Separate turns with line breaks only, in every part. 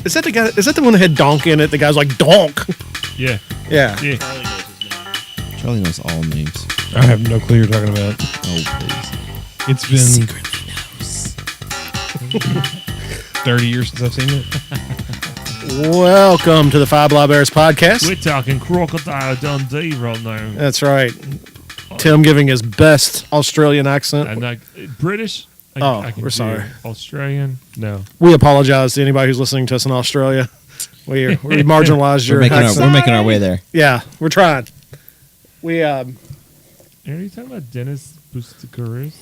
Is that the guy? Is that the one that had donk in it? The guy's like donk.
Yeah.
Yeah.
Charlie knows all names.
I have no clue you're talking about.
Oh, please.
It's been 30 years since I've seen it.
Welcome to the Five Blah Bears podcast.
We're talking Crocodile Dundee right now.
That's right. Tim giving his best Australian accent.
And British?
We're
do
sorry.
Australian? No.
We apologize to anybody who's listening to us in Australia. We marginalized your accent.
We're making our way there.
Yeah, we're trying. We
Are you talking about Dennis Bustakaris?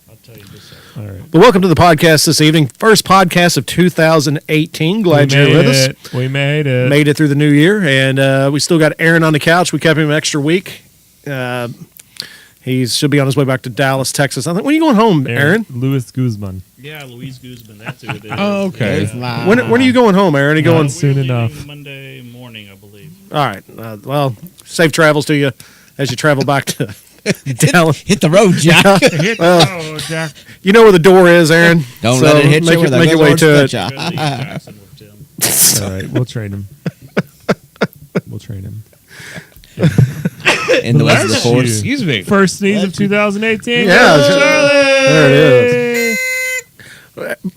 I'll tell you this. All right.
But welcome to the podcast this evening. First podcast of 2018. Glad you're with us.
We made it.
Made it through the new year, and we still got Aaron on the couch. We kept him an extra week. He should be on his way back to Dallas, Texas. I think. When are you going home, Aaron?
Luis Guzman.
Yeah, Luis Guzman. That's who it is.
Oh, okay.
When are you going home, Aaron? Are you going
soon
We're
enough.
leaving Monday morning, I believe.
All right. Well, safe travels to you as you travel back to Dallas.
Hit the road, Jack.
Jack.
You know where the door is, Aaron.
Don't
So
let it hit
make
you with a
make
good
your way
Lord
to it.
stretch,
Go to East Jackson with Tim.
All right, we'll trade him. We'll trade him.
In the ways of the
Bless
force.
you.
Excuse me.
First sneeze of 2018.
Yeah,
Go Charlie!
there it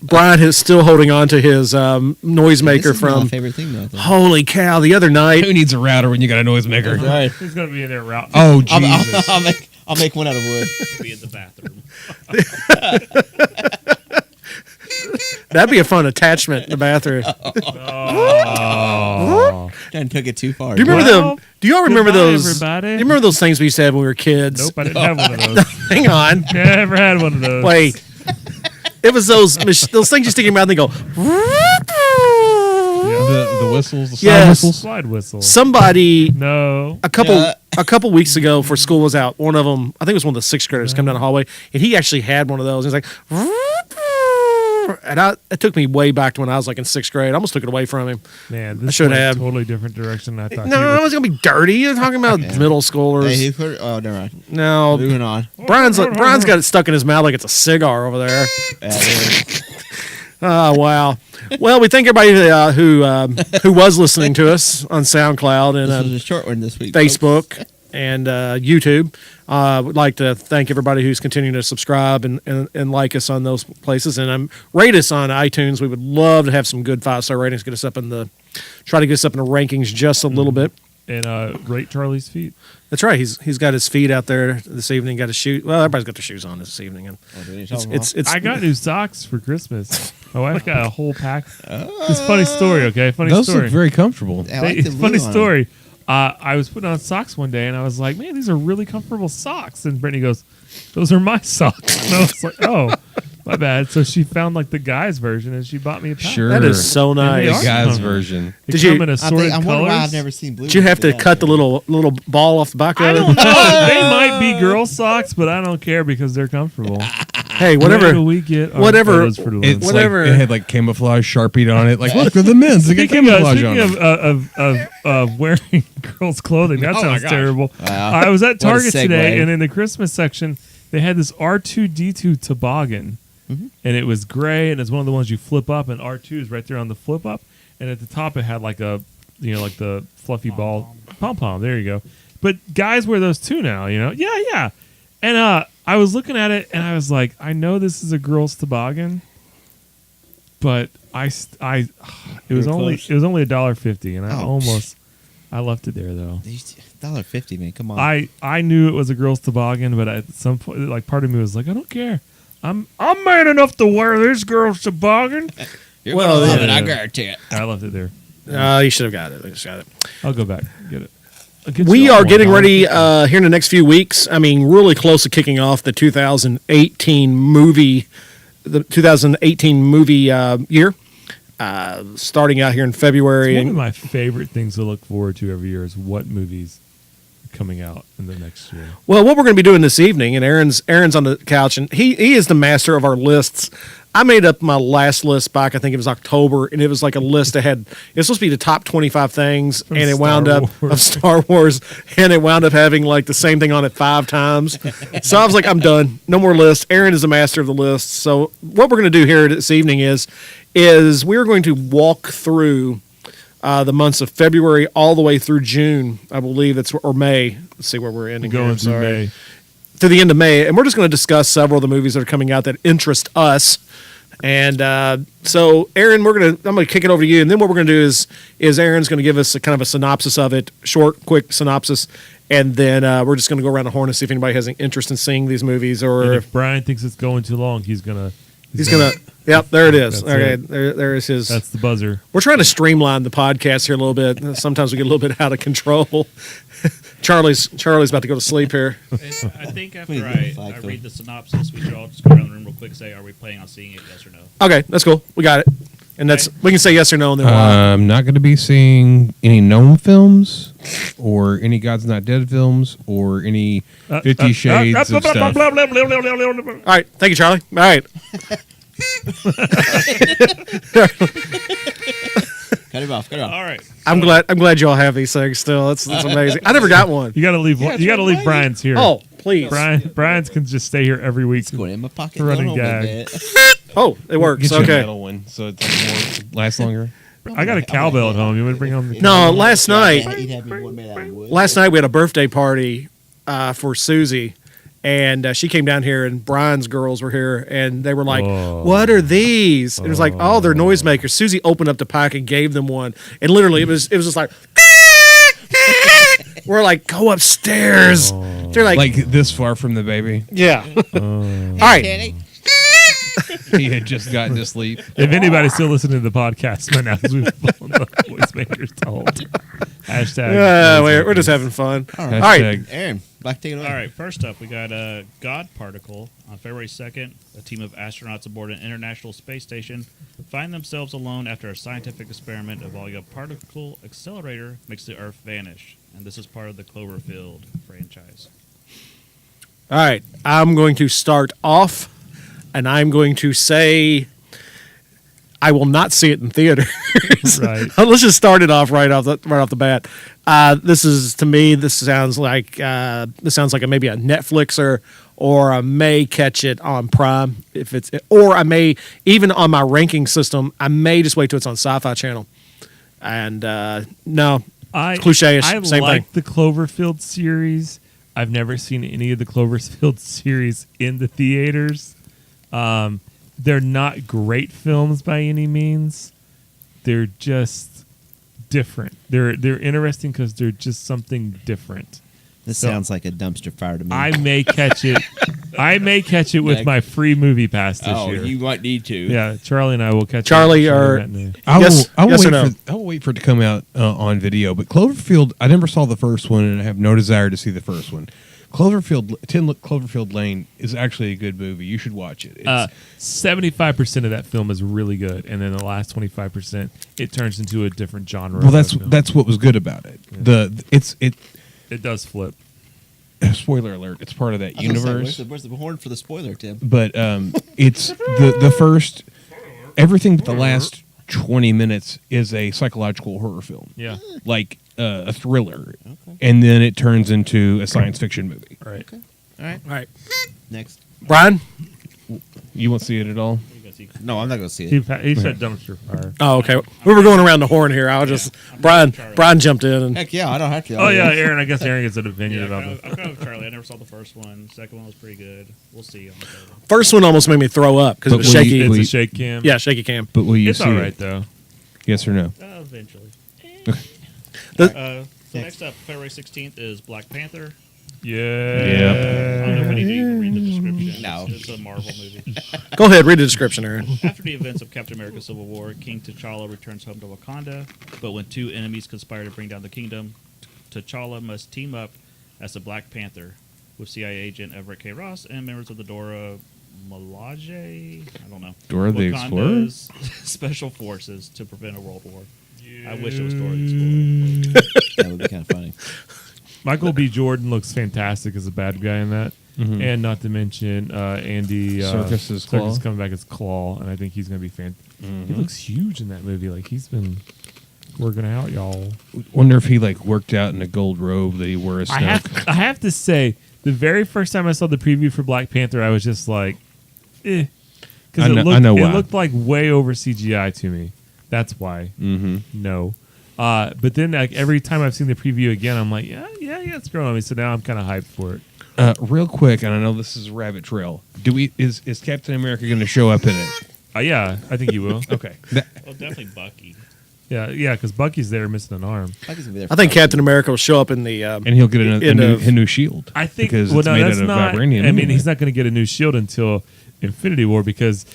Brian is still holding on to his noisemaker
This is my
from.
favorite thing, though. I think.
Holy cow! The other night,
Who needs a router when you got a noisemaker?
Right.
He's going to be in there route.
Oh, Jesus.
I'll make one out of wood.
Be in the bathroom.
that'd be a fun attachment in the bathroom.
Oh.
Done took it too far.
Do you remember
Well,
them? Do you all remember
goodbye,
those?
everybody.
Do you remember those things we used to have when we were kids?
Nope, I didn't have one of those.
Hang on.
Never had one of those.
Wait. It was those things you stick in your mouth and they go.
The whistles, the
Yes.
whistles.
Slide whistle.
Somebody
No.
a couple weeks ago before school was out, one of them, I think it was one of the sixth graders, come down the hallway, and he actually had one of those. He's like, and it took me way back to when I was like in sixth grade. I almost took it away from him.
Man,
I
this
should
went a
have.
totally different direction than I thought.
No, it was gonna be dirty. You're talking about middle schoolers.
Hey, he put, oh, never mind.
No,
Moving on.
Brian's got it stuck in his mouth like it's a cigar over there. Oh wow! Well, we thank everybody who was listening to us on SoundCloud
This was
and
a short one this week.
Facebook and YouTube. Would like to thank everybody who's continuing to subscribe and like us on those places and rate us on iTunes. We would love to have some good 5-star ratings. Try to get us up in the rankings just a little bit.
And rate Charlie's feet.
That's right. He's got his feet out there this evening. Got his shoes. Well, everybody's got their shoes on this evening, and it's.
I got new socks for Christmas. My wife got a whole pack. It's a funny story, okay? Funny
Those
story.
look very comfortable.
I like the blue
Funny
on 'em.
story. I was putting on socks one day, and I was like, man, these are really comfortable socks. And Brittany goes, those are my socks. And I was like, oh, my bad. So she found like the guy's version, and she bought me a pack.
Sure.
That is so
they
The
nice.
are.
guy's
comfortable.
version.
They
Did
come
you-
in
I
assorted
wonder
colors.
why I've never seen blue.
Did you have to
ones.
cut the little ball off the back of
I
it?
don't know. They might be girl socks, but I don't care because they're comfortable.
Hey,
Where
whatever.
do we get our
whatever-
photos for the
It's
list?
Whatever.
like it had like camouflage Sharpied on it. Like, look, the men's. They got
Speaking
camouflage on them.
of wearing girls' clothing, that
Oh my
sounds
gosh.
terrible.
Wow.
I was at
What a
Target today,
segue.
and in the Christmas section, they had this R2D2 toboggan, and it was gray, and it's one of the ones you flip up, and R2 is right there on the flip up, and at the top it had like like the fluffy ball pom pom. There you go. But guys wear those too now, Yeah. And I was looking at it, and I was like, I know this is a girl's toboggan, but it was only $1.50, and I left it there though.
$1.50, man. Come on.
I knew it was a girl's toboggan, but at some point, like part of me was like, I don't care. I'm man enough to wear this girl's toboggan.
You're
well,
gonna love
yeah.
it. I guarantee it.
I left it there.
You should have got it. I just got it.
I'll go back and get it. I'll get
We
you all
are
one,
getting
huh?
ready here in the next few weeks. I mean, really close to kicking off the 2018 movie year. Starting out here in February.
It's one of my favorite things to look forward to every year is what movies are coming out in the next year.
Well, what we're going to be doing this evening, and Aaron's on the couch, and he is the master of our lists. I made up my last list back, I think it was October, and it was like a list that had, it was supposed to be the top 25 things,
From
and it
Star
wound up
Wars.
of Star Wars, and it wound up having like the same thing on it 5 times. So I was like, I'm done. No more lists. Aaron is the master of the list. So what we're going to do here this evening is is we're going to walk through the months of February all the way through June, I believe it's or May. Let's see where we're ending. here,
Going
I'm
through
sorry.
May.
To the end of May, and we're just going to discuss several of the movies that are coming out that interest us. And so, Aaron, I'm going to kick it over to you, and then what we're going to do is Aaron's going to give us a kind of a synopsis of it, short, quick synopsis, and then we're just going to go around the horn and see if anybody has any interest in seeing these movies,
And
or
if Brian thinks it's going too long, he's gonna.
Yep, there it is.
That's
Okay,
it.
there is his.
That's the buzzer.
We're trying to streamline the podcast here a little bit. Sometimes we get a little bit out of control. Charlie's about to go to sleep here.
And I think after
We need
I
to fight,
read the synopsis, we should all just go around the room real quick and say, are we planning on seeing it, yes or no?
Okay, that's cool. We got it. And that's we can say yes or no, and then why.
I'm not going to be seeing any gnome films, or any God's Not Dead films, or any 50 Shades of stuff.
All right, thank you, Charlie. All right,
Cut him off. Cut him off.
All right.
I'm glad you all have these things still. That's amazing. I never got one.
You gotta leave. You gotta leave Brian's here.
Oh, please.
Brian's can just stay here every week.
It's going in my pocket.
Running
Don't open
gag.
it.
Oh, it works.
Get you a
Okay.
metal one, so it's more lasts longer.
I got a cowbell at home. You want to bring home the
No, last night
He'd have me one made out of wood.
we had a birthday party for Susie, and she came down here, and Brian's girls were here, and they were like,
Oh.
"What are these?" And it was like, "Oh, they're noisemakers." Susie opened up the pack and gave them one, and literally it was just like. We're like, go upstairs. They're like,
Like this far from the baby.
yeah. All right.
Kenny.
He had just gotten to sleep.
If anybody's still listening to the podcast right now, because we've blown the voicemakers told. Hashtag.
We're just having fun.
All
All
right.
right.
Hashtag
Aaron, Black, take it away.
All right, first up, we got God Particle. On February 2nd, a team of astronauts aboard an international space station find themselves alone after a scientific experiment involving a particle accelerator makes the Earth vanish. And this is part of the Cloverfield franchise.
All right. I'm going to start off, and I'm going to say I will not see it in theaters.
Right.
Let's just start it off right off the bat. This sounds like maybe a Netflix or I may catch it on Prime or I may even on my ranking system. I may just wait till it's on Sci-Fi Channel. And no, cliche-ish,
I
same
like
thing.
the Cloverfield series. I've never seen any of the Cloverfield series in the theaters. They're not great films by any means. They're just different. They're interesting because they're just something different.
This
So-
sounds like a dumpster fire to me.
I may catch it. I may catch it with
Yeah.
my free movie pass this
oh,
year.
you might need to.
Yeah, Charlie and I will catch
Charlie
it.
or-
Matinee.
I
Yes-
will
yes or
wait
no?
I will wait for it to come out on video. But Cloverfield, I never saw the first one, and I have no desire to see the first one. Cloverfield Lane is actually a good movie. You should watch it. It's,
75% of that film is really good, and then the last 25% it turns into a different genre.
well,
of
that's
a film.
that's what was good about it.
It does flip.
Spoiler alert. It's part of that
I was gonna say,
universe.
where's the horn for the spoiler, Tim?
But it's the first everything but the last 20 minutes is a psychological horror film,
Yeah,
like a thriller, and then it turns into a science fiction movie.
right.
All right.
All right.
Next.
Brian?
You won't see it at all.
You guys see-
No, I'm not going to see
He,
it.
he said dumpster fire.
Oh, okay. We were going around the horn here. I was just Brian jumped in and
Heck yeah, I don't have to.
Oh yeah, Aaron. I guess Aaron gets an opinion
Yeah,
about
I'm
it.
kind of Charlie. I never saw the first one. Second one was pretty good. We'll see on the third one.
first one almost made me throw up because it was
But will
shaky.
you-
It's
will
a shake cam.
Yeah, shaky cam.
But will you
it's
see
all right
it?
though.
Yes or no?
Eventually.
The-
So next up, February 16th is Black Panther.
Yeah.
I don't know if we need to even read the description.
No.
It's a Marvel movie.
Go ahead, read the description, Aaron.
After the events of Captain America Civil War, King T'Challa returns home to Wakanda, but when two enemies conspire to bring down the kingdom, T'Challa must team up as the Black Panther with CIA agent Everett K. Ross and members of the Dora Milaje, I don't know,
Dora the Explorer?
Wakanda's special forces to prevent a world war. I wish it was Dora the Explorer.
That would be kind of funny.
Michael B. Jordan looks fantastic as a bad guy in that, and not to mention Andy
Serkis's Claw.
Serkis coming back as Claw, and I think he's going to be He looks huge in that movie. Like he's been working out, y'all.
Wonder if he like worked out in a gold robe that he wore as Snoke.
I have to say, the very first time I saw the preview for Black Panther, I was just like, eh. Because
I know
it
why.
looked like way over CGI to me. That's why.
Mm-hmm.
No. But then like every time I've seen the preview again, I'm like, yeah, it's growing on me. So now I'm kind of hyped for it.
Real quick, and I know this is a rabbit trail. Is Captain America going to show up in it?
Yeah, I think you will.
Okay.
Well, definitely Bucky.
yeah, because Bucky's there missing an arm.
Bucky's gonna be there
I think
forever.
Captain America will show up in the.
And he'll get a
end
new,
of-
a new shield.
I think
because
well,
it's
no,
made
that's
out of
not.
vibranium.
I mean,
anyway.
he's not going to get a new shield until Infinity War because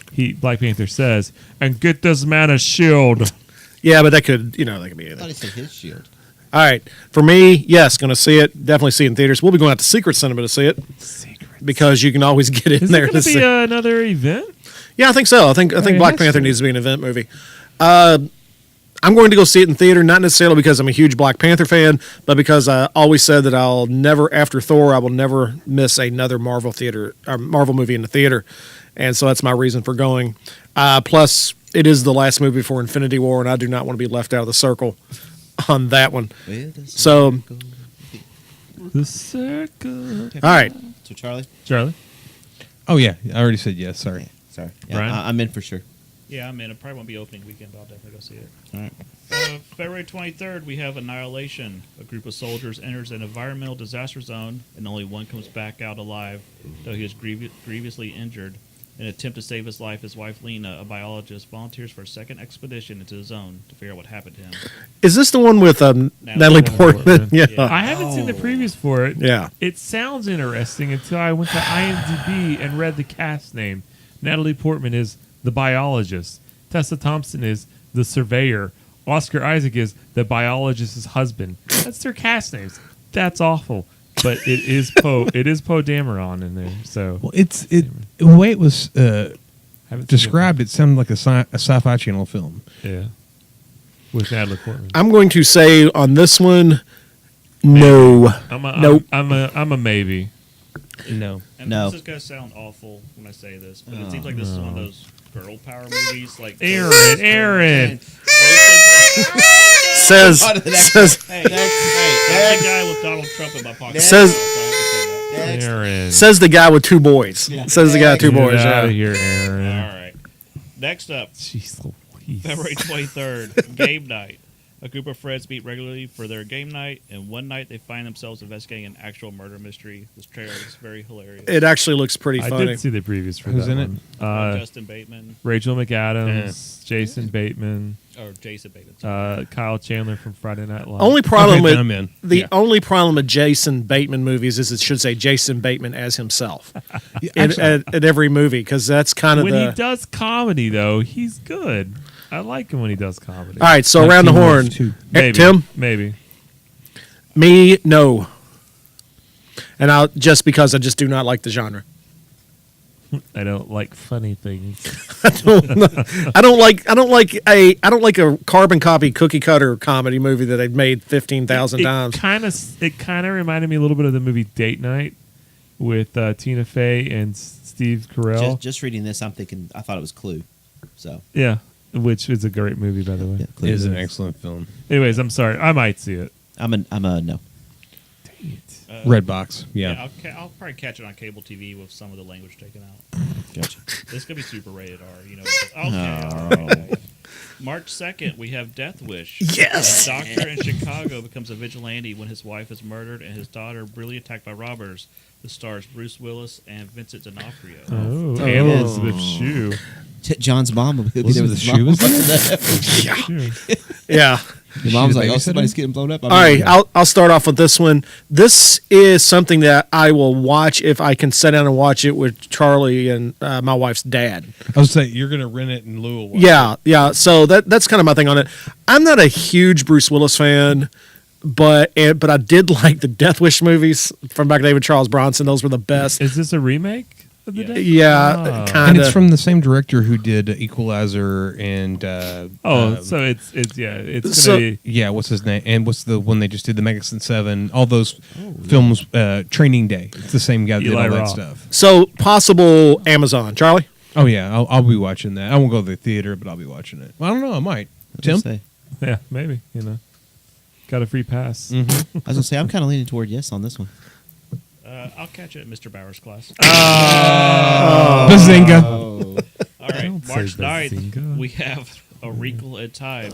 Black Panther says, "And get this man a shield."
Yeah, but that could that could be
I thought
anything.
he said his shield.
All right, for me, yes, going to see it. Definitely see it in theaters. We'll be going out to Secret Cinema to see it because you can always get in
Is
there
it
to
going to
see.
be another event?
Yeah, I think so. I think
it
Black
has
Panther
to.
needs to be an event movie. I'm going to go see it in theater, not necessarily because I'm a huge Black Panther fan, but because I always said that I'll never, after Thor, I will never miss another Marvel movie in the theater, and so that's my reason for going. Plus, it is the last movie for Infinity War, and I do not want to be left out of the circle on that one. So,
The circle.
all right,
So Charlie.
Charlie.
Oh, yeah. I already said yes. Sorry.
Sorry. Yeah,
Brian?
I'm in for sure.
Yeah, I'm in. It probably won't be opening weekend, but I'll definitely go see it.
All right.
February 23rd, we have Annihilation. A group of soldiers enters an environmental disaster zone, and only one comes back out alive, though he is grievously injured. In an attempt to save his life, his wife Lena, a biologist, volunteers for a second expedition into the zone to figure out what happened to him.
is this the one with Natalie Portman? Yeah.
I haven't seen the previews for it.
Yeah.
It sounds interesting until I went to IMDb and read the cast name. Natalie Portman is the biologist. Tessa Thompson is the surveyor. Oscar Isaac is the biologist's husband. That's their cast names. That's awful. But it is Poe Dameron in there. So
Well, the way it was
haven't seen
described, it sounded like a sci-fi channel film.
it. Yeah. With Natalie Portman.
I'm going to say on this one, no. Nope.
I'm a maybe.
No.
And
No.
this is going to sound awful when I say this, but it seems like this is one of those girl power movies. Like
Aaron.
Says
On to the next
says
Hey, I'm the guy with Donald Trump in my pocket.
Says-
so I have to say that.
Aaron.
says the guy with two boys.
Yeah.
Says the guy with two
Get
boys.
out
Yeah.
of here, Aaron.
All right. Next up,
Jeez Louise.
February 23rd, game night. A group of friends meet regularly for their game night, and one night they find themselves investigating an actual murder mystery. This trailer is very hilarious.
It actually looks pretty
I
funny.
did see the previews for
Who's
that
in it?
one.
Justin Bateman,
Rachel McAdams, Jason Bateman,
or Jason Bateman.
Kyle Chandler from Friday Night Live.
Only problem
Okay, then I'm
with
in.
the
Yeah.
only problem with Jason Bateman movies is it should say Jason Bateman as himself
Yeah,
in,
actually,
at every movie because that's kind of
when
the.
he does comedy, though, he's good. I like him when he does comedy.
All right, so
Like
around the
Teen Wolf
horn,
too.
Maybe.
Tim,
Maybe.
me, no, and I'll just because I just do not like the genre.
I don't like funny things.
I don't like a carbon copy cookie cutter comedy movie that they've made 15,000 times.
It kind of reminded me a little bit of the movie Date Night with Tina Fey and Steve Carell.
Just reading this, I'm thinking. I thought it was Clue. So
Yeah, which is a great movie, by the way.
yeah,
it
Clue
is an excellent film.
Anyways, I'm sorry. I might see it.
I'm a no.
Dang it.
Redbox. Yeah.
I'll probably catch it on cable TV with some of the language taken out.
Gotcha.
This could be super rated R, you know. Okay. March 2nd, we have Death Wish.
Yes!
A doctor in Chicago becomes a vigilante when his wife is murdered and his daughter brutally attacked by robbers. The stars Bruce Willis and Vincent D'Onofrio.
Oh,
Oh.
and Elizabeth Shue.
John's mom will be there with
Elizabeth
his mom.
Shue was
Shue.
Yeah.
Your mom's
the
like, oh,
babysitter?
somebody's getting blown up.
All right, I'll start off with this one. This is something that I will watch if I can sit down and watch it with Charlie and my wife's dad.
I was saying you're going to rent it in lieu of what?
Yeah. So that's kind of my thing on it. I'm not a huge Bruce Willis fan, but I did like the Death Wish movies from back David Charles Bronson. Those were the best.
Is this a remake of the
Yeah.
day?
Yeah,
Oh.
kind
And
of.
it's from the same director who did Equalizer and
So it's gonna
So-
be.
yeah, what's his name? And what's the one they just did, the Magnificent Seven? All those films, Training Day. It's the same guy that did
Eli
all that
Roth.
stuff.
So possible Amazon, Charlie.
Oh yeah, I'll be watching that. I won't go to the theater, but I'll be watching it. Well, I don't know. I might. Tim?
Say.
Yeah, maybe. Got a free pass.
I was gonna say I'm kind of leaning toward yes on this one.
I'll catch it at Mr. Bauer's class.
Bazinga.
Oh,
All right.
Don't say
March 9th,
Bazinga.
we have A Wrinkle in Time.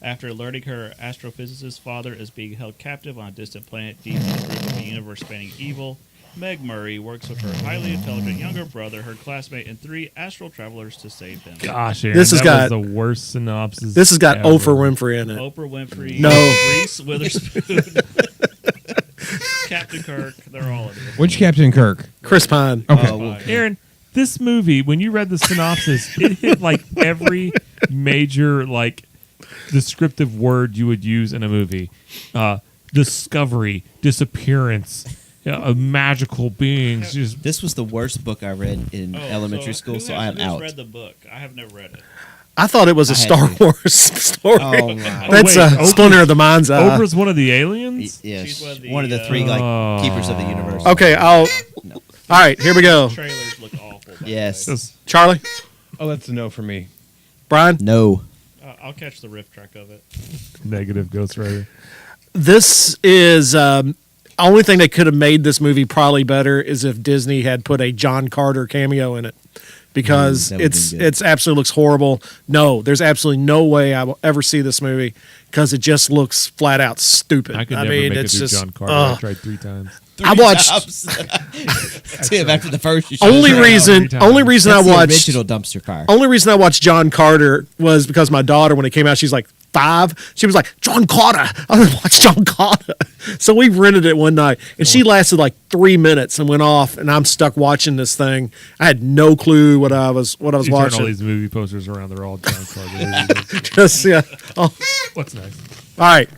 After learning her astrophysicist father is being held captive on a distant planet deep in the grip of a universe-spanning evil, Meg Murray works with her highly intelligent younger brother, her classmate, and 3 astral travelers to save them.
Gosh, Aaron,
This has
that
got-
was the worst synopsis.
This has got
ever.
Oprah Winfrey in it.
Oprah Winfrey,
No.
Reese Witherspoon, Captain Kirk, they're all in this.
Which Captain Kirk?
Chris Pine.
Okay.
well,
Aaron, this movie, when you read the synopsis, it hit like every major like descriptive word you would use in a movie. Discovery, disappearance, magical beings. Just
this was the worst book I read in elementary school,
who
so
has-
I am
who's
out.
read the book? I have never read it.
I thought it was a
I had
Star
to.
Wars story.
Oh, my.
That's
wait,
a Splinter of the Mind's Eye.
Oprah's one of the aliens.
Yes,
She's
one of the 3
Oh.
keepers of the universe.
Okay, All
No.
right, here we go.
Trailers look awful. by the
Yes.
way.
Just-
Charlie,
Oh, that's a no for me.
Brian.
No.
I'll catch the riff track of it.
negative Ghost Rider.
This is only thing that could have made this movie probably better is if Disney had put a John Carter cameo in it, because
that would've been good.
it's absolutely looks horrible. No, there's absolutely no way I will ever see this movie because it just looks flat out stupid.
I could never make it through John Carter. I tried 3 times.
I watched
Tim, after the first, you should
only
have-
reason
times.
only reason
That's
I
the
watched
original dumpster car.
only reason I watched John Carter was because my daughter, when it came out, she's like 5. She was like, John Carter. I want to watch John Carter. So we rented it one night, and she lasted like 3 minutes and went off, and I'm stuck watching this thing. I had no clue what I was
You turn all
watching.
these movie posters around; they're all John Carter.
Just, yeah. Oh,
What's nice?
all right.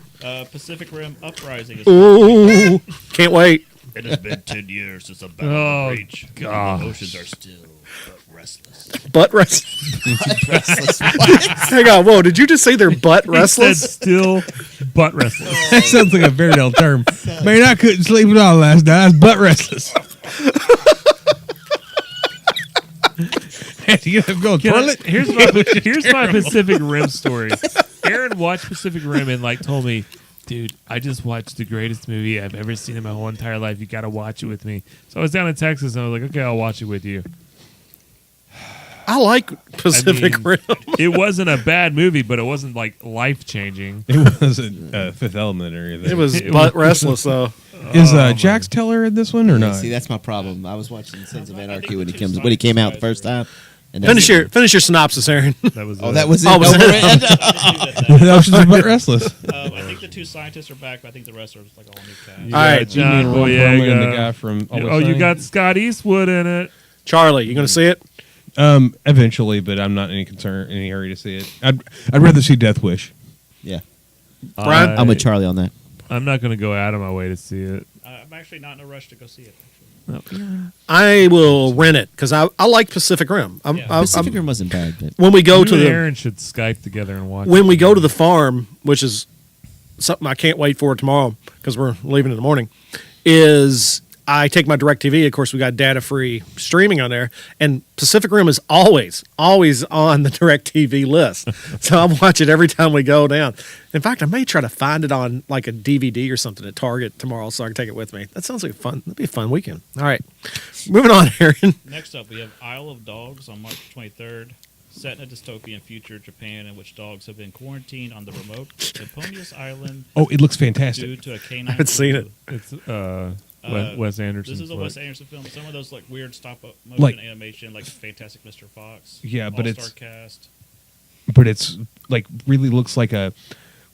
Pacific Rim Uprising is
Ooh, can't wait.
It has been 10 years since a battle
Oh,
rage.
gosh.
The oceans are still but restless.
Butt restless. Hang on. Whoa, did you just say they're butt
He said
restless?
still butt restless.
That sounds like a fairy tale term. Man, I couldn't sleep at all last night. I was butt restless. Had to get up going
Can I-
toilet.
here's my Pacific Rim story. Aaron watched Pacific Rim and like told me, dude, I just watched the greatest movie I've ever seen in my whole entire life. You got to watch it with me. So I was down in Texas and I was like, okay, I'll watch it with you.
I like Pacific
mean,
Rim.
It wasn't a bad movie, but it wasn't like life changing.
It wasn't Fifth Element or anything.
It was
It
butt
was-
restless, though.
Is Jax Teller in this one or not?
See, that's my problem. I was watching Sons of Anarchy
think
when
the
he
two
comes when he came out the
sides
first time. And that's
Finish your synopsis, Aaron.
That was
Oh, that was it.
Oh, was
Over
it?
it.
The Oceans are butt restless.
I think the 2 scientists are back, but I think the rest are just like all new cast.
You
All
got
right.
John
Ron Perlman and the
Boyega.
guy from Always
Oh, you
Sunny.
got Scott Eastwood in it.
Charlie, you going to see it?
Eventually, but I'm not in any hurry to see it. I'd rather see Death Wish.
Yeah,
Brian?
I'm with Charlie on that.
I'm not going to go out of my way to see it.
I'm actually not in a rush to go see it.
I will rent it because I like Pacific Rim.
Yeah.
Pacific Rim wasn't bad, but
When we go
You
to
and
the
Aaron should Skype together and watch.
when
it
we go to
together.
the farm, which is something I can't wait for tomorrow because we're leaving in the morning, is I take my DirecTV. Of course, we got data-free streaming on there, and Pacific Rim is always on the DirecTV list. So I watch it every time we go down. In fact, I may try to find it on like a DVD or something at Target tomorrow, so I can take it with me. That sounds like fun. That'd be a fun weekend. All right, moving on, Aaron.
Next up, we have Isle of Dogs on March 23rd. Set in a dystopian future Japan in which dogs have been quarantined on the remote Eponius Island
Oh, it looks
due
fantastic.
to a canine.
I haven't seen it.
flu.
It's Wes Anderson.
This is a
flick.
Wes Anderson film. Some of those like weird stop motion
Like-
animation, like Fantastic Mr. Fox.
Yeah, but
All-Star
it's-
cast.
But it's like really looks like the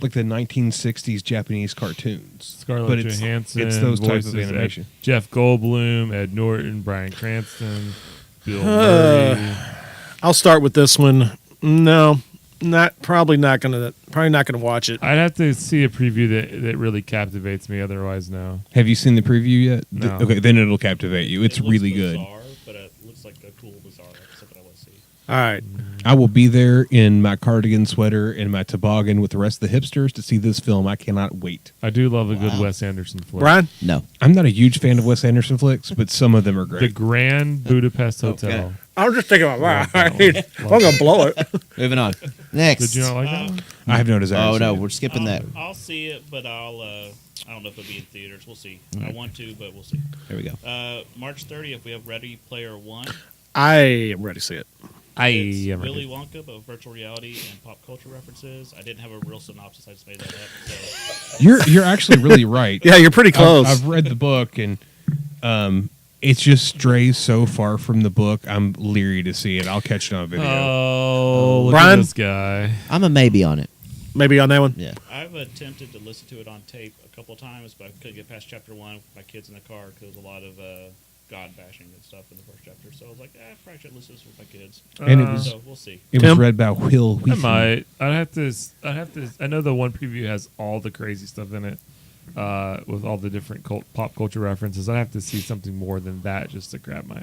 1960s Japanese cartoons.
Scarlett
but it's,
Johansson.
It's those types of
voices
animation.
Jeff Goldblum, Ed Norton, Bryan Cranston, Bill Murray.
I'll start with this one. No, probably not gonna watch it.
I'd have to see a preview that really captivates me. Otherwise, no.
Have you seen the preview yet?
No.
Okay, then it'll captivate you. It's
It looks
really good.
bizarre, but it looks like a cool bizarre. Like something I want to see.
All right,
I will be there in my cardigan sweater and my toboggan with the rest of the hipsters to see this film. I cannot wait.
I do love a good Wes Anderson flick.
Brian.
no.
I'm not a huge fan of Wes Anderson flicks, but some of them are
The
great.
Grand Budapest Hotel.
I'm just thinking about I'm gonna blow it.
Moving on. Next.
Did you not like that one?
I have no desire.
Oh
to
no,
see it.
we're skipping that.
I'll see it, but I don't know if it'll be in theaters. We'll see. I want to, but we'll see.
There we go.
March 30th, we have Ready Player One.
I am ready to see it.
It's
am
Willy Wonka, but with virtual reality and pop culture references. I didn't have a real synopsis. I just made that up. So
You're actually really right.
Yeah, you're pretty close.
I've read the book, and it just strays so far from the book. I'm leery to see it. I'll catch it on video.
Oh, look
Brian?
at this guy.
I'm a maybe on it.
Maybe on that one.
Yeah.
I've attempted to listen to it on tape a couple times, but I couldn't get past chapter 1 with my kids in the car because there was a lot of God bashing and stuff in the first chapter. So I was like, I probably should listen to this with my kids.
And it was
So we'll see.
it
Tim?
was read by Will
I
Wheaton.
might. I'd have to. I know the one preview has all the crazy stuff in it, with all the different pop culture references. I'd have to see something more than that just to grab my.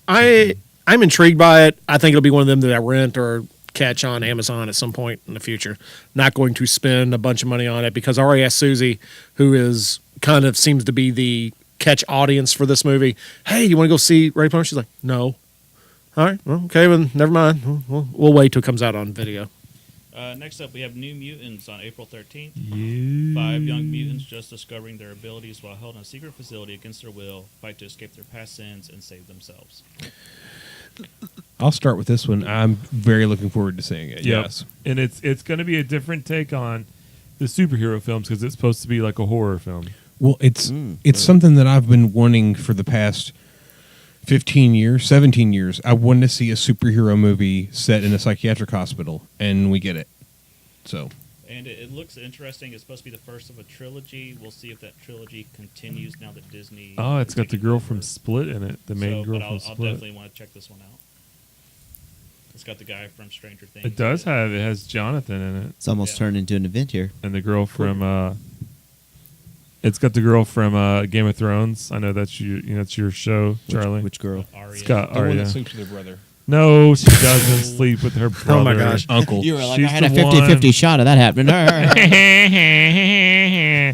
I'm intrigued by it. I think it'll be one of them that I rent or catch on Amazon at some point in the future. Not going to spend a bunch of money on it because I already asked Susie, who is kind of seems to be the catch audience for this movie. Hey, you want to go see Ready Player One? She's like, no. All right, well, okay, well, never mind. We'll wait till it comes out on video.
Next up, we have New Mutants on April 13th.
Yeah.
5 young mutants just discovering their abilities while held in a secret facility against their will fight to escape their past sins and save themselves.
I'll start with this one. I'm very looking forward to seeing it.
Yep.
Yes.
And it's going to be a different take on the superhero films because it's supposed to be like a horror film.
Well, it's something that I've been wanting for the past 15 years, 17 years. I wanted to see a superhero movie set in a psychiatric hospital, and we get it. So,
And it looks interesting. It's supposed to be the first of a trilogy. We'll see if that trilogy continues now that Disney.
Oh, it's got the girl
over.
from Split in it. The main girl
but
from
I'll
Split.
definitely want to check this one out. It's got the guy from Stranger Things.
It does have. It has Jonathan in it,
It's almost
Yeah.
turned into an event here.
and the girl from. It's got the girl from Game of Thrones. I know that's you. You know, it's your show, Charlie.
Which girl?
Arya.
It's got
the one
Arya.
that sleeps with her brother.
No, she doesn't sleep with her brother.
Oh my gosh.
Uncle.
You were like,
She's
I had a
the
50-50
one-
shot of that happening.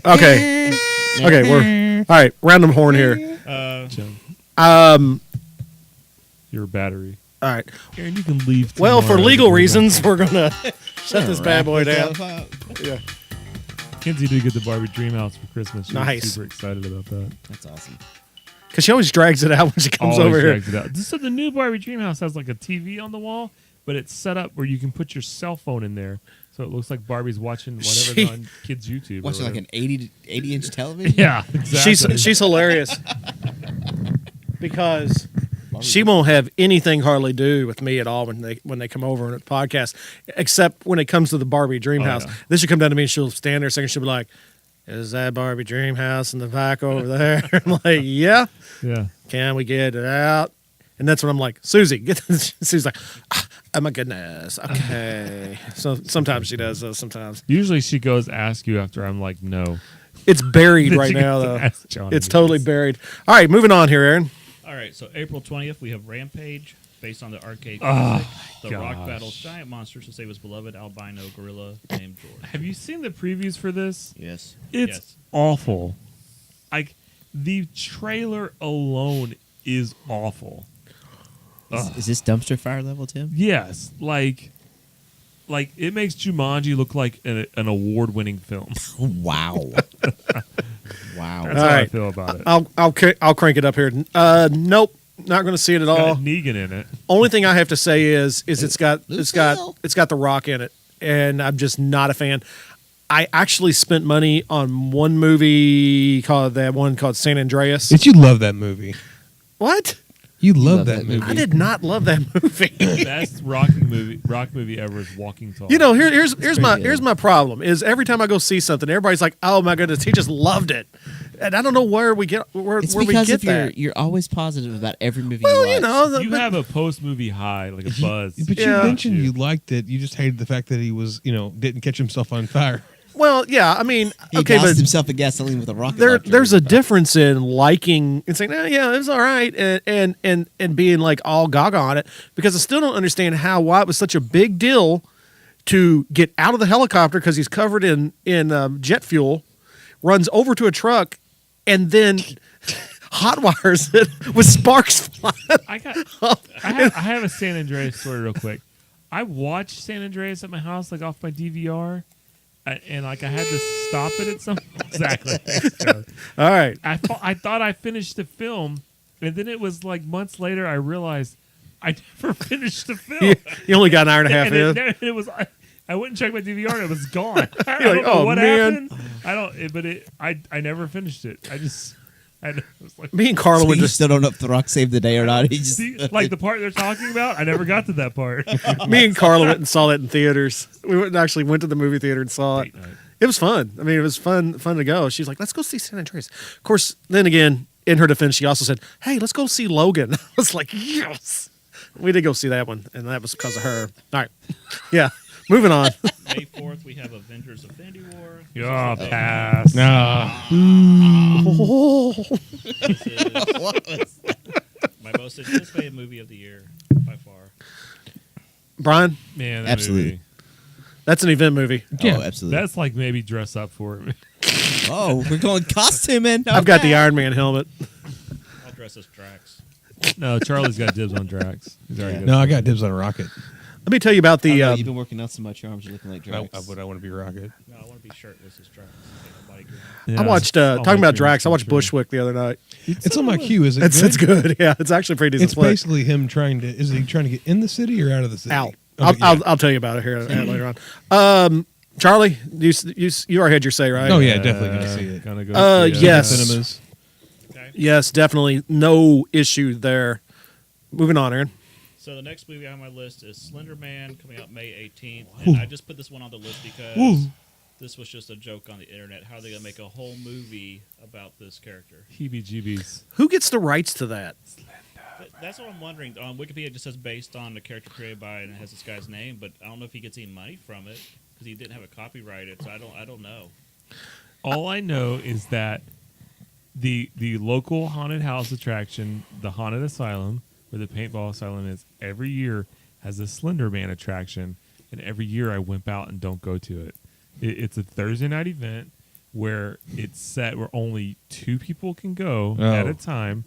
Okay. Okay, we're all right. Random horn here.
Your battery.
All right.
Aaron, you can leave.
Well, for
tomorrow.
legal reasons, we're gonna shut this bad boy down. Yeah.
Kinsey did get the Barbie Dream House for Christmas. She
Nice.
was super excited about that.
That's awesome.
Because she always drags it out when she comes
Always
over here.
drags it out. So the new Barbie Dream House has like a TV on the wall, but it's set up where you can put your cell phone in there, so it looks like Barbie's watching whatever's
She-
on kids' YouTube. or
Watching like
whatever.
an 80-inch television?
Yeah, exactly.
She's hilarious because she won't have anything hardly do with me at all when they come over on a podcast, except when it comes to the Barbie Dream
Oh,
House.
yeah.
Then she'll come down to me and she'll stand there a second. She'll be like, "Is that Barbie Dream House in the back over there?" I'm like, "Yeah."
Yeah.
Can we get it out? And that's when I'm like, Susie, get this. Susie's like, oh my goodness. Okay. So sometimes she does, sometimes.
Usually she goes ask you after I'm like no.
It's buried
Then
right
she
now,
gets to
though.
ask Johnny
It's
this.
totally buried. All right, moving on here, Aaron.
All right, so April 20th, we have Rampage, based on the arcade
Oh,
classic. The Rock
gosh.
battles giant monsters to save his beloved albino gorilla named George.
Have you seen the previews for this?
Yes.
It's
Yes.
awful. Like the trailer alone is awful.
Is this dumpster fire level, Tim?
Yes, like it makes Jumanji look like an award-winning film.
Wow. Wow.
That's
All
how I
right.
feel about it.
I'll crank it up here. Nope, not going to see it at
It's
all.
got Negan in it.
Only thing I have to say is it's got
Lucille.
The Rock in it, and I'm just not a fan. I actually spent money on one movie called San Andreas.
Did you love that movie?
What?
You love
love
that
that
movie.
I did not love that movie.
Best rock movie ever is Walking Tall.
You know, here's my
good.
here's my problem is every time I go see something, everybody's like, "Oh my goodness, he just loved it," and I don't know where we get
It's
where we
because
get
if
that.
you're always positive about every movie
Well,
you
you
watch.
know,
you have a post-movie high, like a buzz.
But
Yeah.
you mentioned you liked it. You just hated the fact that he was, didn't catch himself on fire.
well, yeah, I mean,
He
okay,
doused
but
himself in gasoline with a rocket launcher.
there's a difference in liking and saying, yeah, it was all right, and being like all gaga on it, because I still don't understand why it was such a big deal to get out of the helicopter because he's covered in jet fuel, runs over to a truck, and then hot wires it with sparks flying.
I have a San Andreas story real quick. I watched San Andreas at my house, like off my DVR, and like I had to stop it at some exactly. Thanks, Joe.
All right.
I thought I finished the film, and then it was like months later I realized I never finished the film.
You only got an hour and a half in.
It was. I went and checked my DVR and it was gone. I
You're
don't
like,
know
"Oh,
what
man."
happened. I don't. But I never finished it. I was like,
Me and Carla
So
went
you
to
still don't know if The Rock saved the day or not. He just
see, like the part they're talking about. I never got to that part.
me and Carla went and saw that in theaters. We actually went to the movie theater and saw it.
Date night.
It was fun. I mean, it was fun to go. She's like, let's go see San Andreas. Of course, then again, in her defense, she also said, hey, let's go see Logan. I was like, yes. We did go see that one, and that was because of her. All right. Yeah. Moving on.
May 4th, we have Avengers Infinity War.
Yeah, pass.
This is my most anticipated movie of the year by far.
Brian,
Man, that
Absolutely.
movie.
that's an event movie.
Oh, absolutely.
That's like maybe dress up for it.
Oh, we're going costume in.
I've got the Iron Man helmet.
I'll dress as Drax.
No, Charlie's got dibs on Drax. He's already
No, I got dibs on a Rocket.
Let me tell you about the.
You've been working out so much, your arms are looking like
I
Drax.
want to be Rocket.
No, I want to be shirtless as Drax. Nobody can-
Yeah.
I watched
Oh,
talking
my
about
goodness,
Drax. I watched
sure.
Bushwick the other night.
It's on my queue. Is it?
It's good. Yeah, it's actually pretty decent.
It's
flick.
basically him trying to. Is he trying to get in the city or out of the city?
Out.
Okay,
I'll tell you about it here later on. Charlie, you already had your say, right?
Oh yeah, definitely gonna see it.
Gonna go see it.
yes.
Cinemas.
Okay.
Yes, definitely. No issue there. Moving on, Aaron.
So the next movie on my list is Slender Man, coming out May 18th. And I just put this one on the list because this was just a joke on the internet. How are they going to make a whole movie about this character?
Heebie-jeebies.
Who gets the rights to that?
That's what I'm wondering. On Wikipedia, it just says based on the character created by, and it has this guy's name, but I don't know if he gets any money from it because he didn't have it copyrighted. So I don't know.
All I know is that the local haunted house attraction, the Haunted Asylum, where the paintball asylum is, every year has a Slender Man attraction, and every year I wimp out and don't go to it. It's a Thursday night event where it's set where only 2 people can go at a time.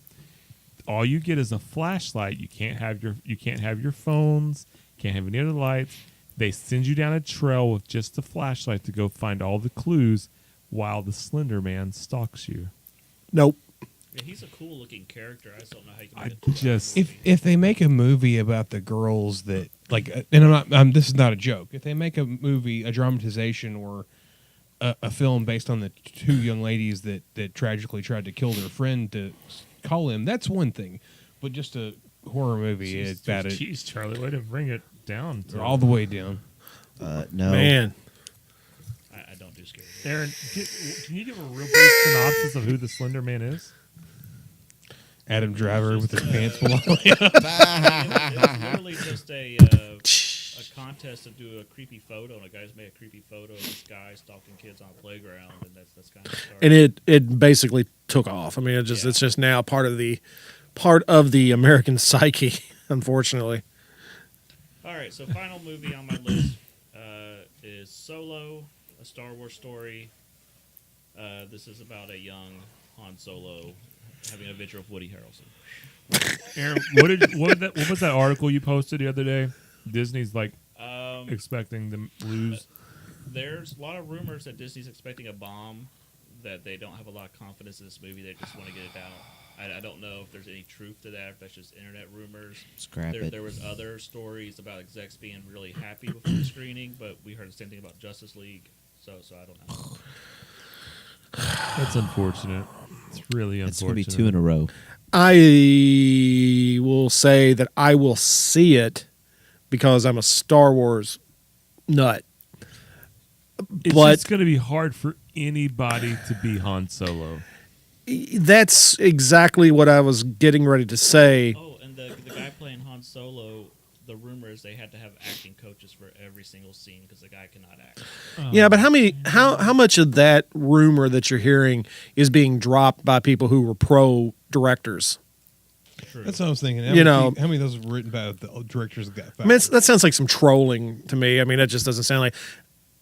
All you get is a flashlight. You can't have your phones. Can't have any other lights. They send you down a trail with just a flashlight to go find all the clues while the Slender Man stalks you.
Nope.
Yeah, he's a cool looking character. I just don't know how you can
I
make it.
just
If they make a movie about the girls that like, and I'm not, this is not a joke. If they make a movie, a dramatization or a film based on the 2 young ladies that tragically tried to kill their friend to call him, that's one thing. But just a horror movie about it
Jeez, Charlie, way to bring it down. To
all the way down.
No.
Man.
I don't do scary.
Aaron, can you give a real brief synopsis of who the Slender Man is?
Adam Driver with his pants below.
It was literally just a contest to do a creepy photo, and a guy's made a creepy photo of this guy stalking kids on a playground, and that's kind of started.
And it basically took off. I mean, it's just now part of the American psyche, unfortunately.
All right, so final movie on my list is Solo, a Star Wars story. This is about a young Han Solo having an adventure with Woody Harrelson.
Aaron, what was that article you posted the other day? Disney's like expecting them to lose.
There's a lot of rumors that Disney's expecting a bomb, that they don't have a lot of confidence in this movie. They just want to get it out. I don't know if there's any truth to that, if that's just internet rumors.
Scrap it.
There was other stories about execs being really happy with the screening, but we heard the same thing about Justice League, so I don't know.
That's unfortunate. It's really
It's
unfortunate.
going to be 2 in a row.
I will say that I will see it because I'm a Star Wars nut.
It's
but
just going to be hard for anybody to be Han Solo.
that's exactly what I was getting ready to say.
Oh, and the guy playing Han Solo, the rumor is they had to have acting coaches for every single scene because the guy cannot act.
Yeah, but how much of that rumor that you're hearing is being dropped by people who were pro directors?
True.
That's what I was thinking.
You know-
how many of those were written by the directors that got
I mean, that sounds like some trolling to me. I mean, that just doesn't sound like.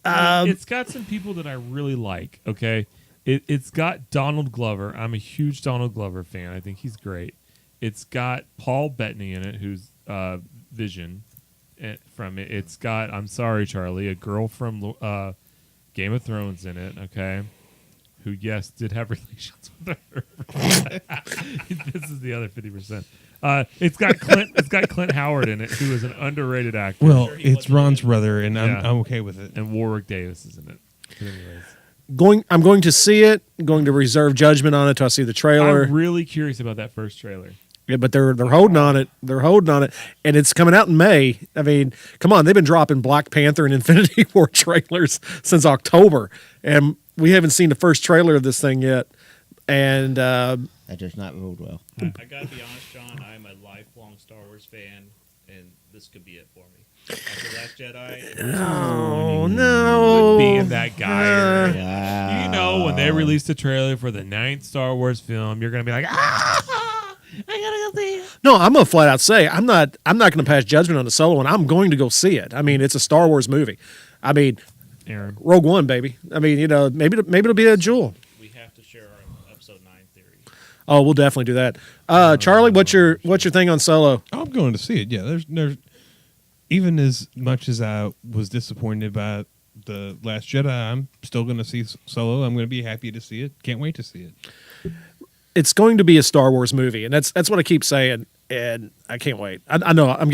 It's got some people that I really like. Okay, it's got Donald Glover. I'm a huge Donald Glover fan. I think he's great. It's got Paul Bettany in it, who's Vision from it. It's got, I'm sorry, Charlie, a girl from Game of Thrones in it. Okay, who yes did have relations with her. This is the other 50%. It's got Clint. It's got Clint Howard in it, who is an underrated actor.
Well,
Sure he
it's
wasn't
Ron's
in it.
brother, and
Yeah.
I'm okay with it.
and Warwick Davis is in it. But anyways,
I'm going to see it. Going to reserve judgment on it till I see the trailer.
I'm really curious about that first trailer.
Yeah, but they're holding on it. They're holding on it, and it's coming out in May. I mean, come on, they've been dropping Black Panther and Infinity War trailers since October, and we haven't seen the first trailer of this thing yet. And
That does not bode well.
I gotta be honest, John. I'm a lifelong Star Wars fan, and this could be it for me. After Last Jedi,
oh no,
Being that guy.
Wow.
You know, when they release the trailer for the 9th Star Wars film, you're gonna be like, I gotta go see it.
no, I'm gonna flat out say I'm not gonna pass judgment on the Solo one. I'm going to go see it. I mean, it's a Star Wars movie. I mean,
Aaron,
Rogue One, baby. I mean, maybe it'll be a jewel.
we have to share our episode 9 theory.
Oh, we'll definitely do that. Charlie, what's your thing on Solo?
I'm going to see it. Yeah, there's even as much as I was disappointed by the Last Jedi, I'm still going to see Solo. I'm going to be happy to see it. Can't wait to see it.
It's going to be a Star Wars movie, and that's what I keep saying, and I can't wait. I know I'll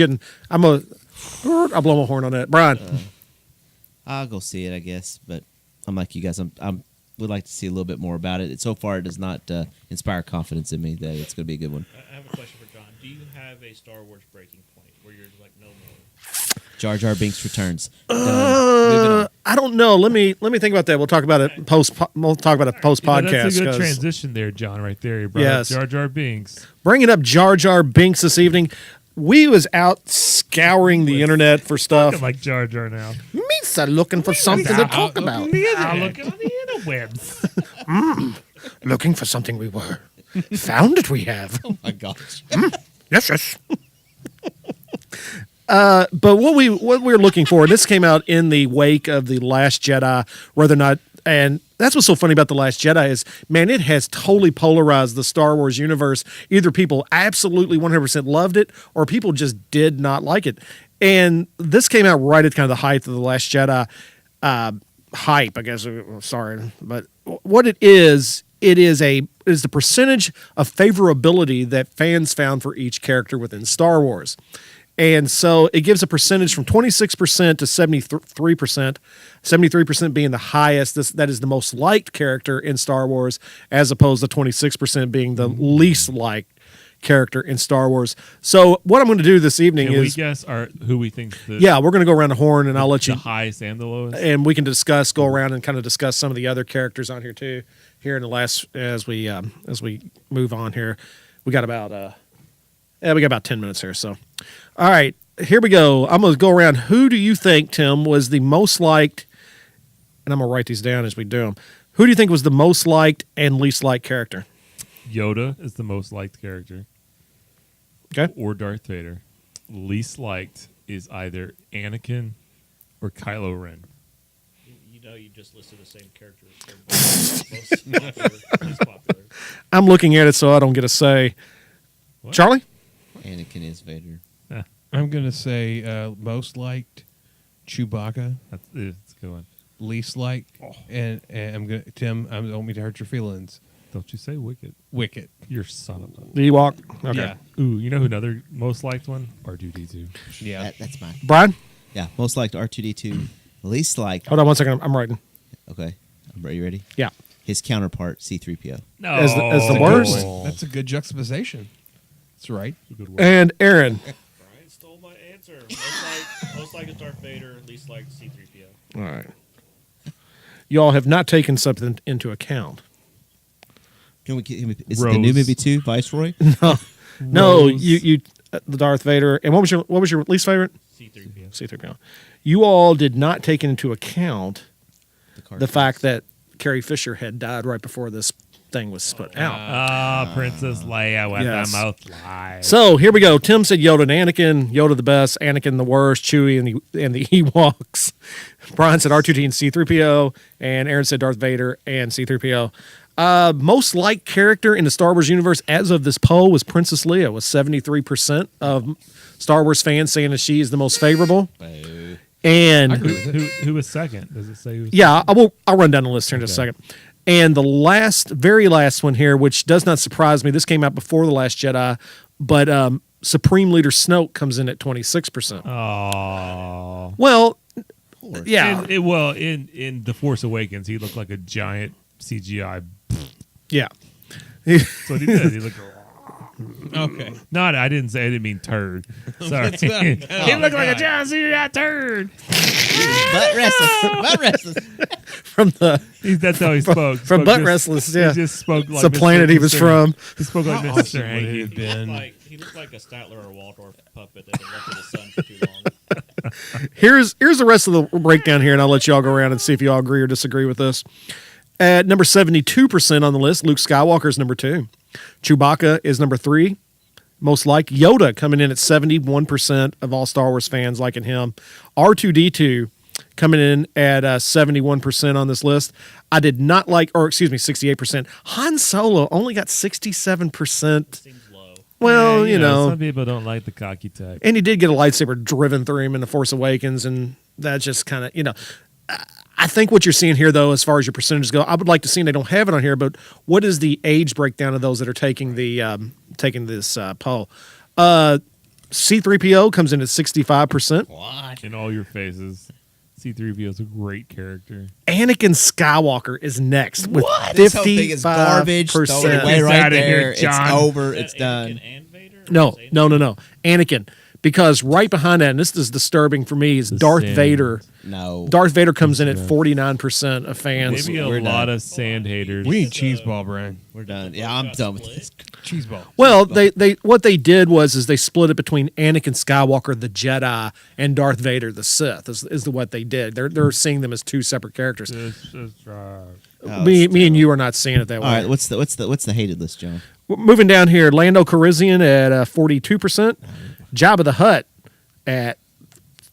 blow my horn on that. Brian,
I'll go see it, I guess. But I'm like you guys. I'm would like to see a little bit more about it. So far, it does not inspire confidence in me that it's going to be a good one.
I have a question for John. Do you have a Star Wars breaking point where you're like, no more?
Jar Jar Binks returns. Moving on.
I don't know. Let me think about that. We'll talk about it post. We'll talk about it post podcast.
That's a good transition there, John. Right there, you brought up
Yes.
Jar Jar Binks.
Bringing up Jar Jar Binks this evening. We was out scouring the internet for stuff.
Looking like Jar Jar now.
Me's looking for something to talk about.
I'm looking on the interwebs.
Looking for something we were. Found it we have.
Oh my gosh.
Yes, yes. But what we're looking for, and this came out in the wake of the Last Jedi, whether or not, and that's what's so funny about the Last Jedi is, man, it has totally polarized the Star Wars universe. Either people absolutely 100% loved it, or people just did not like it. And this came out right at kind of the height of the Last Jedi hype, I guess. Sorry, but what it is the percentage of favorability that fans found for each character within Star Wars. And so it gives a percentage from 26% to 73%, 73% being the highest. That is the most liked character in Star Wars, as opposed to 26% being the least liked character in Star Wars. So what I'm going to do this evening
Can we
is,
guess who we think the,
yeah, we're going to go around the horn, and I'll let
the
you,
highest and the lowest?
and we can go around and kind of discuss some of the other characters on here too. Here in the last, as we move on here, we got about 10 minutes here. So, all right, here we go. I'm going to go around. Who do you think, Tim, was the most liked? And I'm going to write these down as we do them. Who do you think was the most liked and least liked character?
Yoda is the most liked character.
Okay.
Or Darth Vader. Least liked is either Anakin or Kylo Ren.
You know, you just listed the same characters. Most popular, least popular.
I'm looking at it so I don't get a say.
What?
Charlie?
Anakin is Vader.
I'm going to say most liked Chewbacca,
That's a good one.
least liked, and I'm going to Tim. I don't mean to hurt your feelings.
Don't you say Wicked.
Wicket.
You're son of a...
The Ewok? Okay.
Yeah.
Ooh, you know who another most liked one? R2-D2.
Yeah.
That's mine.
Brian?
Yeah, most liked R2D2. Least liked.
Hold on one second. I'm writing.
Okay, are you ready?
Yeah.
His counterpart C-3PO.
No.
As the
Good
worst?
one. That's a good juxtaposition. That's right.
Good one.
And Aaron.
Brian stole my answer. Most like is Darth Vader, least like C-3PO.
All right. You all have not taken something into account.
Is it the new
Rose.
movie too, Viceroy?
No,
Rose.
you the Darth Vader. And what was your least favorite?
C-3PO.
C-3PO. You all did not take into account the fact that Carrie Fisher had died right before this thing was put out.
Ah, Princess Leia with
Yes.
the mouth live.
So here we go. Tim said Yoda and Anakin. Yoda the best, Anakin the worst, Chewie and the Ewoks. Brian said R2D and C-3PO, and Aaron said Darth Vader and C-3PO. Most liked character in the Star Wars universe as of this poll was Princess Leia, with 73% of Star Wars fans saying that she is the most favorable. And
I agree with it.
Who was second? Does it say who was
yeah, I'll run down the list here in just a second. And the very last one here, which does not surprise me, this came out before The Last Jedi, but Supreme Leader Snoke comes in at 26%.
Oh.
Well, yeah,
In The Force Awakens, he looked like a giant CGI.
yeah.
That's what he did. He looked.
Okay.
I didn't mean turd. Sorry.
That's not-
He looked like a giant CGI turd.
Butt wrestling. Butt wrestling.
From the
That's how he spoke.
from
Spoke
Butt
just-
Restless, yeah.
He just spoke like
It's the
Mr.
planet he was
Mr.
from.
He spoke like
How
Mr.
awesome would it
Hanky.
have been?
He looked like a Statler or Waldorf puppet that had left in the sun for too long.
Here's the rest of the breakdown here, and I'll let you all go around and see if you all agree or disagree with this. At number 72% on the list, Luke Skywalker is number 2. Chewbacca is number 3. Most like Yoda coming in at 71% of all Star Wars fans liking him. R2D2 coming in at 71% on this list. I did not like, or excuse me, 68%. Han Solo only got 67%.
Seems low.
Well,
Yeah,
you know,
some people don't like the cocky type.
and he did get a lightsaber driven through him in The Force Awakens, and that's just kind of, you know. I think what you're seeing here, though, as far as your percentages go, I would like to see, and they don't have it on here, but what is the age breakdown of those that are taking the taking this poll? C-3PO comes in at 65%.
In all your faces. C-3PO is a great character.
Anakin Skywalker is next with
This whole thing is
55%.
garbage. Throw it away
Get
right
outta here,
there.
John.
It's over.
Is
It's
that
done.
Anakin and Vader? or
No,
is Anakin-
no. Anakin. Because right behind that, and this is disturbing for me, is
The
Darth
sand.
Vader.
No.
Darth Vader comes in at 49% of fans.
Maybe
We're
a lot
done.
of sand haters.
We need cheese ball, Brian.
We're done. Yeah, I'm done with this.
Cheese ball.
Well, they what they did was they split it between Anakin Skywalker the Jedi and Darth Vader the Sith is what they did. They're seeing them as two separate characters.
Oh,
Me
it's
and you are not seeing it that way.
All right, what's the hated list, John?
Moving down here, Lando Calrissian at 42%, Jabba the Hutt at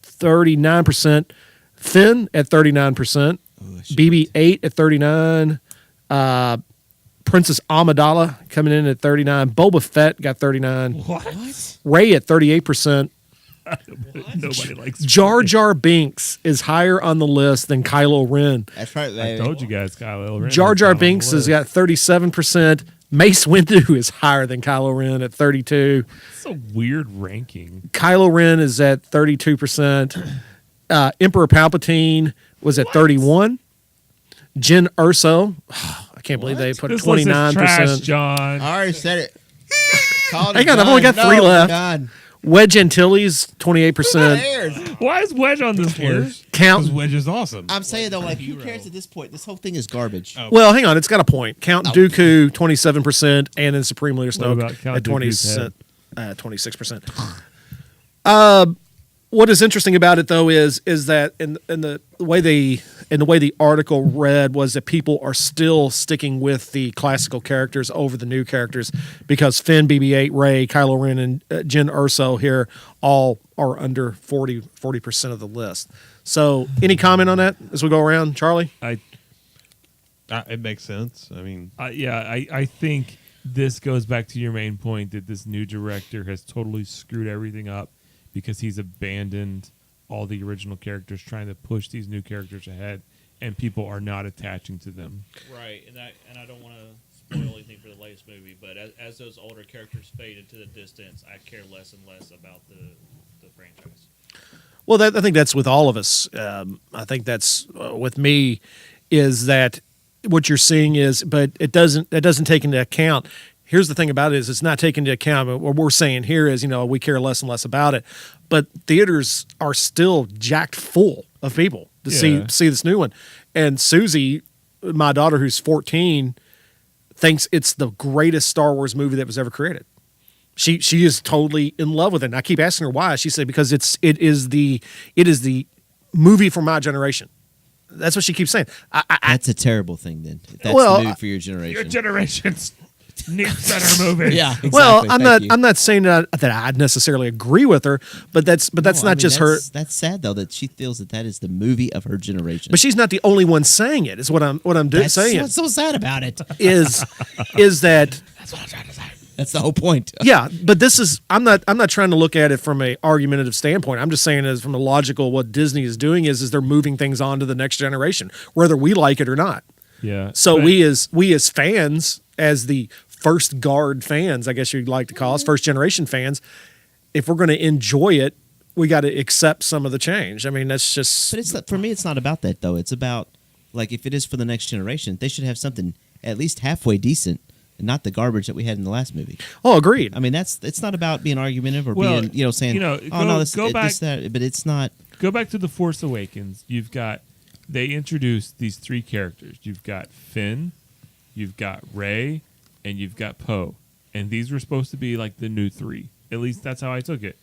39%, Finn at 39%, BB-8 at 39, Princess Amidala coming in at 39, Boba Fett got 39,
What?
Ray at 38%.
Nobody likes
Jar Jar Binks is higher on the list than Kylo Ren.
That's right,
I
baby.
told you guys, Kylo Ren.
Jar
was
Jar
down on the
Binks has
list.
got 37%. Mace Windu is higher than Kylo Ren at 32.
It's a weird ranking.
Kylo Ren is at 32%. Emperor Palpatine was at 31. Jyn Erso, I can't believe they put
This list is trash,
29%.
John.
I already said it. Called
Hang
it
on, I've only
done.
got 3
No,
left.
Done.
Wedge Antilles, 28%.
Cares?
Why is Wedge on this list?
Because
Count.
Wedge is awesome.
I'm saying though, like, who cares at this point? This whole thing is garbage.
Oh.
Well, hang on, it's got a point. Count Dooku, 27%, and then Supreme Leader
What about
Snoke
Count
at 20,
Dooku's head?
26%. What is interesting about it though is that in the way the article read was that people are still sticking with the classical characters over the new characters because Finn, BB-8, Rey, Kylo Ren, and Jyn Erso here all are under 40% of the list. So, any comment on that as we go around, Charlie?
It makes sense. I mean,
I think this goes back to your main point that this new director has totally screwed everything up because he's abandoned all the original characters, trying to push these new characters ahead, and people are not attaching to them.
Right, and I don't want to spoil anything for the latest movie, but as those older characters fade into the distance, I care less and less about the franchise.
Well, I think that's with all of us. I think that's with me is that what you're seeing is, but it doesn't take into account. Here's the thing about it is it's not taken into account. But what we're saying here is, we care less and less about it. But theaters are still jacked full of people to
Yeah.
see this new one. And Susie, my daughter who's 14, thinks it's the greatest Star Wars movie that was ever created. She is totally in love with it. And I keep asking her why. She said because it is the movie for my generation. That's what she keeps saying.
That's a terrible thing, then. If that's
Well,
the movie for your generation.
Your generations need better movies.
Yeah, exactly.
Well,
Thank you.
I'm not saying that I necessarily agree with her, but that's
No,
not
I mean,
just her.
That's sad though that she feels that is the movie of her generation.
But she's not the only one saying it. Is what I'm
That's
saying
what's so sad about it.
is that
That's the whole point.
yeah. But this is I'm not trying to look at it from a argumentative standpoint. I'm just saying as from a logical what Disney is doing is they're moving things on to the next generation, whether we like it or not.
Yeah.
So
But-
we as fans, as the first guard fans, I guess you'd like to call us, first generation fans, if we're going to enjoy it, we got to accept some of the change. I mean, that's just.
But for me, it's not about that though. It's about like if it is for the next generation, they should have something at least halfway decent, and not the garbage that we had in the last movie.
Oh, agreed.
I mean, it's not about being argumentative or
Well,
being saying oh no this that, but it's not.
Go back to The Force Awakens. They introduced these three characters. You've got Finn, you've got Rey, and you've got Poe. And these were supposed to be like the new three. At least that's how I took it.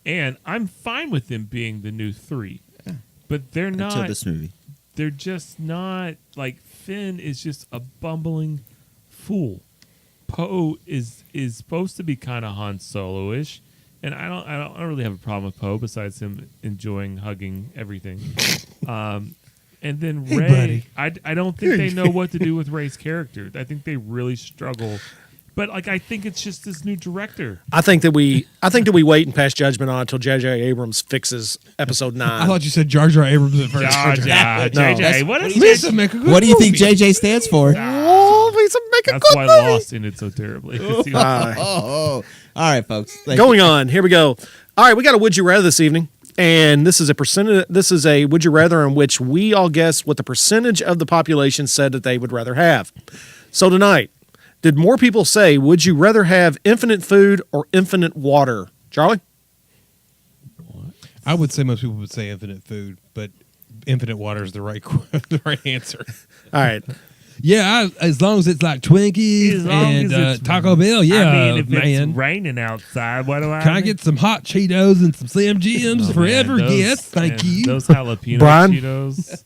And I'm fine with them being the new three.
Yeah.
But they're not.
Until this movie.
They're just not. Like, Finn is just a bumbling fool. Poe is supposed to be kind of Han Solo-ish. And I don't really have a problem with Poe besides him enjoying hugging everything. And then Rey, I don't think they know what to do with Rey's character. I think they really struggle. But like, I think it's just this new director.
I think that we wait and pass judgment on it until J.J. Abrams fixes Episode 9.
I thought you said Jar Jar Abrams at first.
Jar Jar, JJ, what is
Listen,
it?
make a good
What do you think
movie.
JJ stands for?
Oh, he's a make a
That's
good
why
movie.
Lost ended so terribly.
Oh, all right, folks. Thank
Going on, here we go. All right, we got a Would You Rather this evening, and this is a percentage. This is a Would You Rather in which we all guess what the percentage of the population said that they would rather have. So tonight, did more people say, would you rather have infinite food or infinite water? Charlie?
I would say most people would say infinite food, but infinite water is the right the right answer.
All right.
Yeah, as long as it's like Twinkies
As long
and
as it's-
Taco Bell. Yeah,
I mean, if
man.
it's raining outside, what do I?
Can I get some hot Cheetos and some Slim Jims
Oh,
forever?
man, those-
Yes, thank
man,
you.
Those jalapeno
Brian?
Cheetos.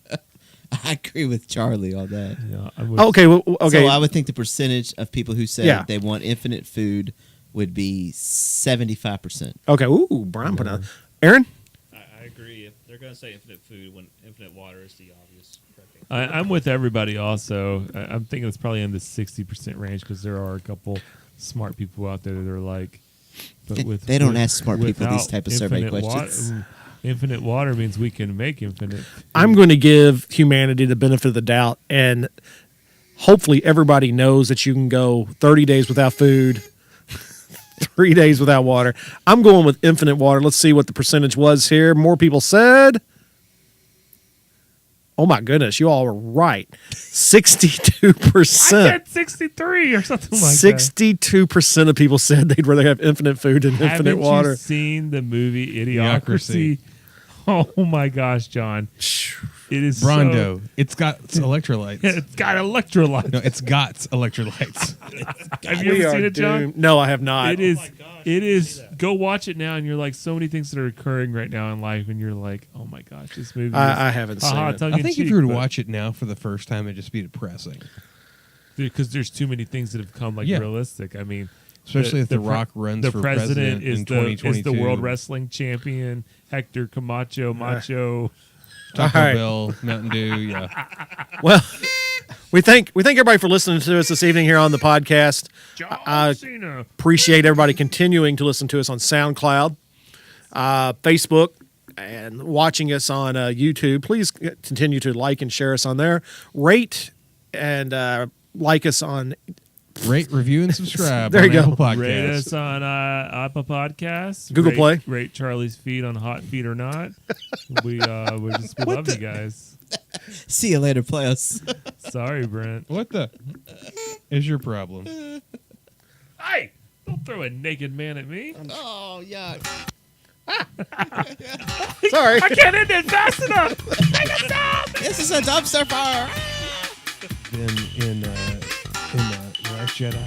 I agree with Charlie on that.
Yeah, I would-
Okay. Well, okay.
So I would think the percentage of people who said
Yeah.
they want infinite food would be 75%.
Okay. Ooh, Brian put on. Aaron?
I agree. If they're going to say infinite food when infinite water is the obvious correct answer.
I'm with everybody also. I'm thinking it's probably in the 60% range because there are a couple smart people out there that are like, but
They don't ask smart people these
without
type of survey
infinite
questions.
Infinite water means we can make infinite.
I'm going to give humanity the benefit of the doubt, and hopefully everybody knows that you can go 30 days without food, 3 days without water. I'm going with infinite water. Let's see what the percentage was here. More people said. Oh my goodness, you all were right. 62%.
I said 63 or something like that.
62% of people said they'd rather have infinite food than infinite
Haven't
water.
you seen the movie Idiocracy? Oh my gosh, John! It is
Brondo. It's got electrolytes.
It's got electrolytes.
No, it's got electrolytes.
Have you ever seen it, John?
doomed. No, I have not.
It is.
my gosh,
It
I
is.
see that.
Go watch it now, and you're like, so many things that are occurring right now in life, and you're like, oh my gosh, this movie.
I haven't seen it.
I think if you were to watch it now for the first time, it'd just be depressing.
because there's too many things that have come like
Yeah.
realistic. I mean,
Especially if The
pre-
Rock runs
the
for
president
president in
is the
2022.
world wrestling champion Hector Camacho Macho.
Taco
All right.
Bell, Mountain Dew, yeah.
Well, we thank everybody for listening to us this evening here on the podcast.
John
I
Cena.
appreciate everybody continuing to listen to us on SoundCloud, Facebook, and watching us on YouTube. Please continue to like and share us on there. Rate and like us on.
Rate, review, and subscribe.
There
on
you go.
Apple Podcasts.
Rate us on Apple Podcasts.
Google
Rate-
Play.
Rate Charlie's feet on Hot Feet or Not. we love you guys.
See you later, players.
Sorry, Brent.
What the is your problem?
Hey, don't throw a naked man at me.
Oh, yuck.
Sorry.
I can't end it fast enough.
This is a dumpster fire.
In The Last Jedi,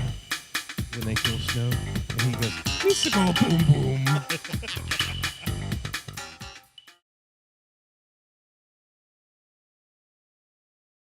when they kill Snoke, and he goes, "Mystical boom boom."